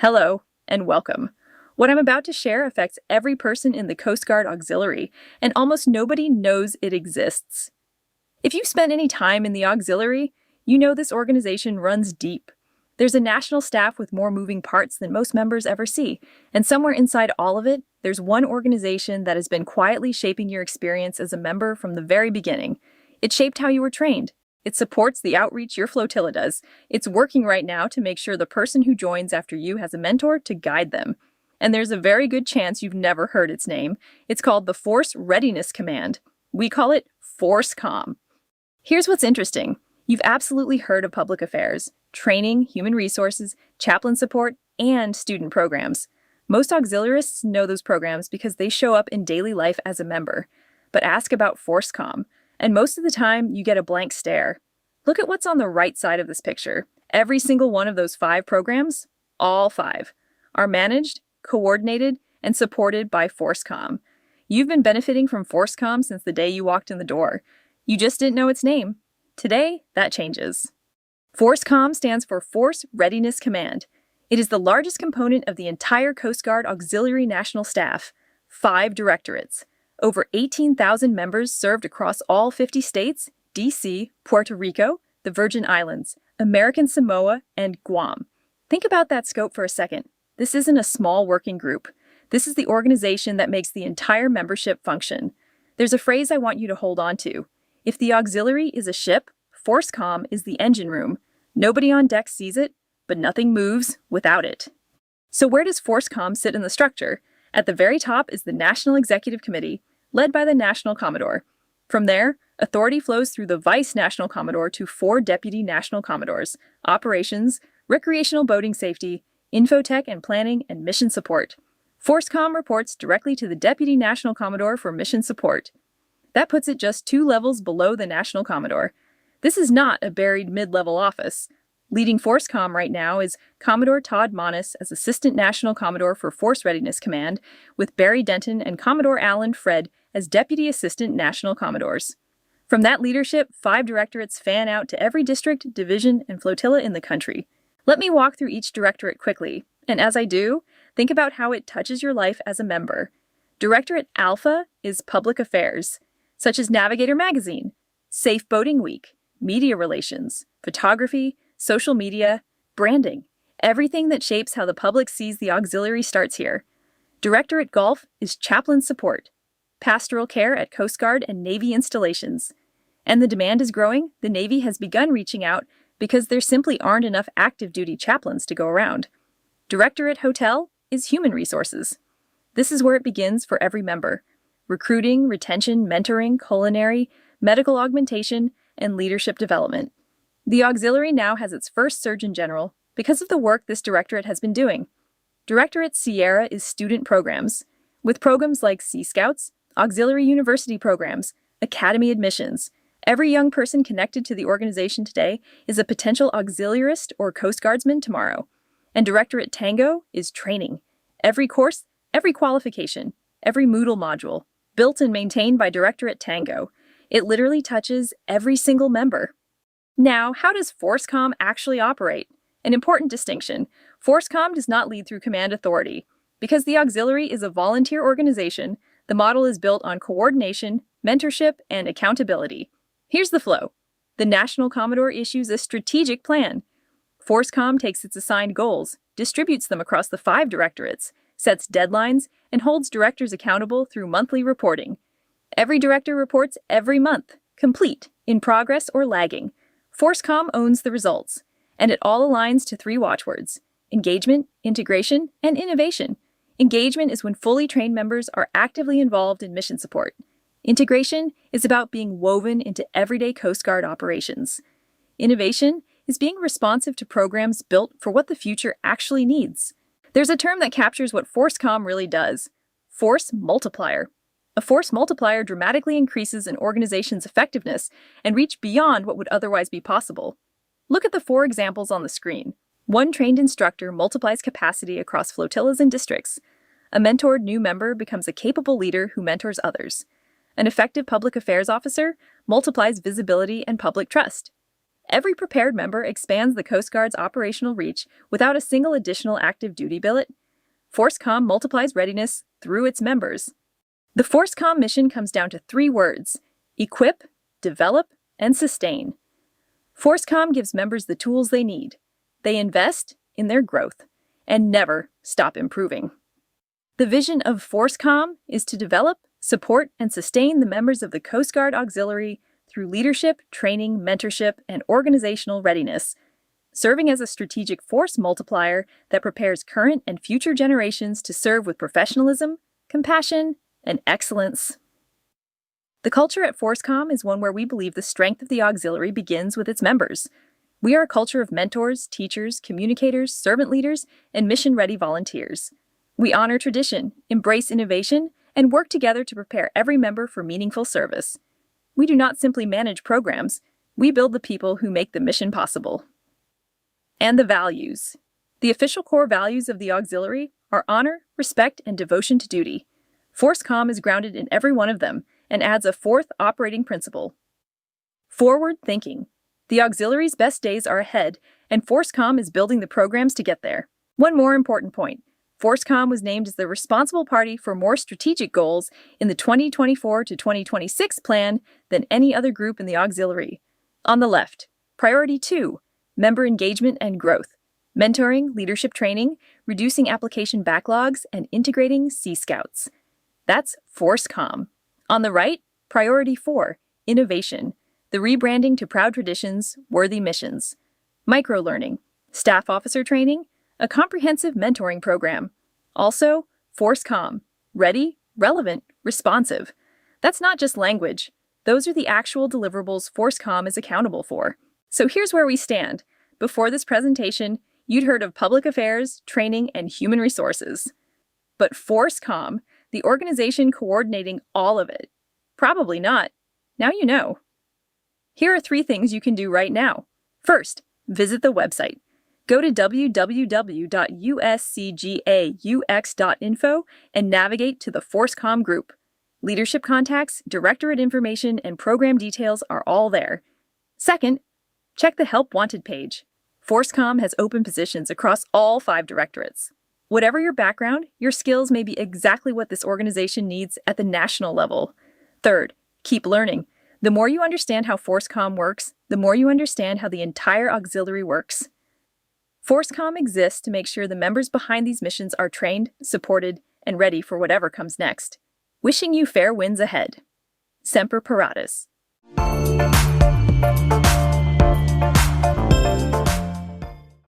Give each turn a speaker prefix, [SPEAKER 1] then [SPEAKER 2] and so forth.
[SPEAKER 1] Hello, and welcome. What I'm about to share affects every person in the Coast Guard Auxiliary, and almost nobody knows it exists. If you've spent any time in the Auxiliary, you know this organization runs deep. There's a national staff with more moving parts than most members ever see, and somewhere inside all of it, there's one organization that has been quietly shaping your experience as a member from the very beginning. It shaped how you were trained. It supports the outreach your flotilla does. It's working right now to make sure the person who joins after you has a mentor to guide them. And there's a very good chance you've never heard its name. It's called the Force Readiness Command. We call it FORCECOM. Here's what's interesting. You've absolutely heard of public affairs, training, human resources, chaplain support, and student programs. Most auxiliarists know those programs because they show up in daily life as a member. But ask about FORCECOM, and most of the time you get a blank stare. Look at what's on the right side of this picture. Every single one of those 5 programs, all 5, are managed, coordinated, and supported by FORCECOM. You've been benefiting from FORCECOM since the day you walked in the door. You just didn't know its name. Today, that changes. FORCECOM stands for Force Readiness Command. It is the largest component of the entire Coast Guard Auxiliary National Staff, 5 directorates. Over 18,000 members served across all 50 states, D.C., Puerto Rico, the Virgin Islands, American Samoa, and Guam. Think about that scope for a second. This isn't a small working group. This is the organization that makes the entire membership function. There's a phrase I want you to hold on to. If the auxiliary is a ship, FORCECOM is the engine room. Nobody on deck sees it, but nothing moves without it. So where does FORCECOM sit in the structure? At the very top is the National Executive Committee, led by the National Commodore. From there, authority flows through the Vice National Commodore to 4 Deputy National Commodores: Operations, Recreational Boating Safety, Infotech and Planning, and Mission Support. FORCECOM reports directly to the Deputy National Commodore for Mission Support. That puts it just 2 levels below the National Commodore. This is not a buried mid-level office. Leading FORCECOM right now is Commodore Todd Monis as Assistant National Commodore for Force Readiness Command, with Barry Denton and Commodore Alan Fred as Deputy Assistant National Commodores. From that leadership, 5 directorates fan out to every district, division, and flotilla in the country. Let me walk through each directorate quickly, and as I do, think about how it touches your life as a member. Directorate Alpha is Public Affairs, such as Navigator Magazine, Safe Boating Week, Media Relations, Photography, social media, branding. Everything that shapes how the public sees the auxiliary starts here. Directorate Golf is Chaplain Support, Pastoral Care at Coast Guard and Navy installations. And the demand is growing. The Navy has begun reaching out because there simply aren't enough active duty chaplains to go around. Directorate Hotel is Human Resources. This is where it begins for every member. Recruiting, retention, mentoring, culinary, medical augmentation, and leadership development. The auxiliary now has its first Surgeon General because of the work this directorate has been doing. Directorate Sierra is student programs, with programs like Sea Scouts, auxiliary university programs, academy admissions. Every young person connected to the organization today is a potential auxiliarist or Coast Guardsman tomorrow. And Directorate Tango is training. Every course, every qualification, every Moodle module, built and maintained by Directorate Tango. It literally touches every single member. Now, how does FORCECOM actually operate? An important distinction. FORCECOM does not lead through command authority. Because the auxiliary is a volunteer organization, the model is built on coordination, mentorship, and accountability. Here's the flow. The National Commodore issues a strategic plan. FORCECOM takes its assigned goals, distributes them across the 5 directorates, sets deadlines, and holds directors accountable through monthly reporting. Every director reports every month, complete, in progress, or lagging. FORCECOM owns the results, and it all aligns to 3 watchwords: engagement, integration, and innovation. Engagement is when fully trained members are actively involved in mission support. Integration is about being woven into everyday Coast Guard operations. Innovation is being responsive to programs built for what the future actually needs. There's a term that captures what FORCECOM really does: force multiplier. A force multiplier dramatically increases an organization's effectiveness and reach beyond what would otherwise be possible. Look at the 4 examples on the screen. One trained instructor multiplies capacity across flotillas and districts. A mentored new member becomes a capable leader who mentors others. An effective public affairs officer multiplies visibility and public trust. Every prepared member expands the Coast Guard's operational reach without a single additional active duty billet. FORCECOM multiplies readiness through its members. The FORCECOM mission comes down to 3 words: equip, develop, and sustain. FORCECOM gives members the tools they need. They invest in their growth and never stop improving. The vision of FORCECOM is to develop, support, and sustain the members of the Coast Guard Auxiliary through leadership, training, mentorship, and organizational readiness, serving as a strategic force multiplier that prepares current and future generations to serve with professionalism, compassion, and excellence. The culture at FORCECOM is one where we believe the strength of the auxiliary begins with its members. We are a culture of mentors, teachers, communicators, servant leaders, and mission-ready volunteers. We honor tradition, embrace innovation, and work together to prepare every member for meaningful service. We do not simply manage programs, we build the people who make the mission possible. And the values. The official core values of the auxiliary are honor, respect, and devotion to duty. FORCECOM is grounded in every one of them and adds a 4th operating principle: forward thinking. The auxiliary's best days are ahead, and FORCECOM is building the programs to get there. One more important point: FORCECOM was named as the responsible party for more strategic goals in the 2024 to 2026 plan than any other group in the auxiliary. On the left, Priority 2, member engagement and growth, mentoring, leadership training, reducing application backlogs, and integrating Sea Scouts. That's FORCECOM. On the right, Priority 4, innovation, the rebranding to proud traditions, worthy missions, microlearning, staff officer training, a comprehensive mentoring program. Also, FORCECOM, ready, relevant, responsive. That's not just language. Those are the actual deliverables FORCECOM is accountable for. So here's where we stand. Before this presentation, you'd heard of public affairs, training, and human resources. But FORCECOM, the organization coordinating all of it? Probably not. Now you know. Here are 3 things you can do right now. First, visit the website. Go to www.uscgaux.info and navigate to the FORCECOM group. Leadership contacts, directorate information, and program details are all there. Second, check the Help Wanted page. FORCECOM has open positions across all 5 directorates. Whatever your background, your skills may be exactly what this organization needs at the national level. Third, keep learning. The more you understand how FORCECOM works, the more you understand how the entire auxiliary works. FORCECOM exists to make sure the members behind these missions are trained, supported, and ready for whatever comes next. Wishing you fair winds ahead. Semper Paratus.